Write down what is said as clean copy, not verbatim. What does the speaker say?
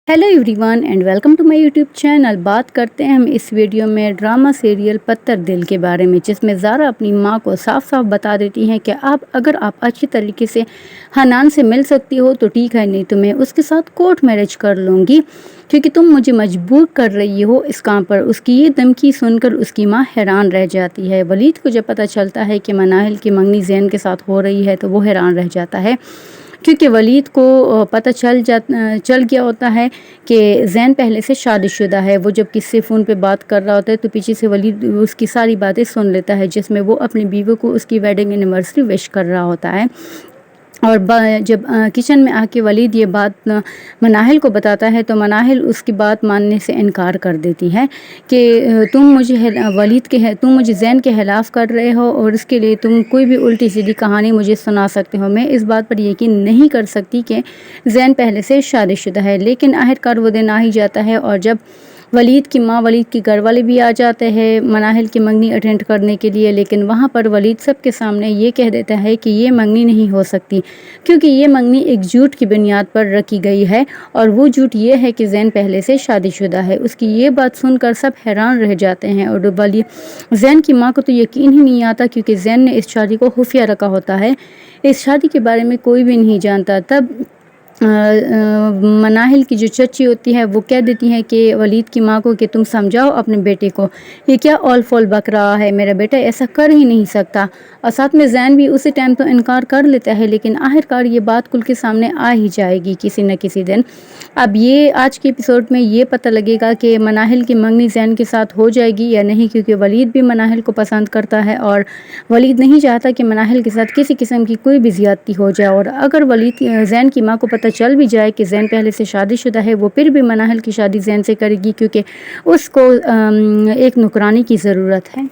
Hello everyone and welcome to my YouTube channel. बात करते हैं हम इस वीडियो में ड्रामा सीरियल पत्थर दिल के बारे में, जिसमें ज़ारा अपनी माँ को साफ साफ बता देती हैं कि अगर आप अच्छी तरीके से हनान से मिल सकती हो तो ठीक है, नहीं तो मैं उसके साथ कोर्ट मैरिज कर लूँगी क्योंकि तुम मुझे मजबूर कर रही हो इस काम पर। उसकी ये धमकी सुनकर उसकी माँ हैरान रह जाती है। वलीद को जब पता चलता है कि मनाहिल की मंगनी ज़ैन के साथ हो रही है तो वो हैरान रह जाता है, क्योंकि वलीद को पता चल गया होता है कि ज़ैन पहले से शादीशुदा है। वो जब किससे फ़ोन पे बात कर रहा होता है तो पीछे से वलीद उसकी सारी बातें सुन लेता है, जिसमें वो अपनी बीवी को उसकी वेडिंग एनिवर्सरी विश कर रहा होता है। और जब किचन में आके वलीद ये बात मनाहिल को बताता है तो मनाहिल उसकी बात मानने से इनकार कर देती है कि तुम मुझे ज़ैन के खिलाफ़ कर रहे हो और इसके लिए तुम कोई भी उल्टी सीधी कहानी मुझे सुना सकते हो। मैं इस बात पर यकीन नहीं कर सकती कि ज़ैन पहले से शादीशुदा है। लेकिन आखिरकार वो दिन आ ही जाता है और जब वलीद की माँ, वलीद के घर वाले भी आ जाते हैं मनाहिल की मंगनी अटेंड करने के लिए। लेकिन वहाँ पर वलीद सबके सामने ये कह देता है कि ये मंगनी नहीं हो सकती क्योंकि ये मंगनी एक झूठ की बुनियाद पर रखी गई है, और वो झूठ ये है कि ज़ैन पहले से शादीशुदा है। उसकी ये बात सुनकर सब हैरान रह जाते हैं और ज़ैन की माँ को तो यकीन ही नहीं आता, क्योंकि ज़ैन ने इस शादी को खुफिया रखा होता है। इस शादी के बारे में कोई भी नहीं जानता। तब मनाहिल की जो चची होती है वो कह देती है कि वलीद की माँ को कि तुम समझाओ अपने बेटे को, ये क्या ऑल फॉल बक रहा है, मेरा बेटा ऐसा कर ही नहीं सकता। और साथ में ज़ैन भी उसी टाइम तो इनकार कर लेता है, लेकिन आखिरकार ये बात खुल के सामने आ ही जाएगी किसी न किसी दिन। अब ये आज के एपिसोड में ये पता लगेगा कि मनाहिल की मंगनी ज़ैन के साथ हो जाएगी या नहीं, क्योंकि वलीद भी मनाहिल को पसंद करता है और वलीद नहीं चाहता कि मनाहिल के साथ किसी किस्म की कोई भी ज़्यादती हो जाए। और अगर ज़ैन की माँ को पता चल भी जाए कि ज़ैन पहले से शादीशुदा है, वो फिर भी मनाहिल की शादी ज़ैन से करेगी क्योंकि उसको एक नौकरानी की ज़रूरत है।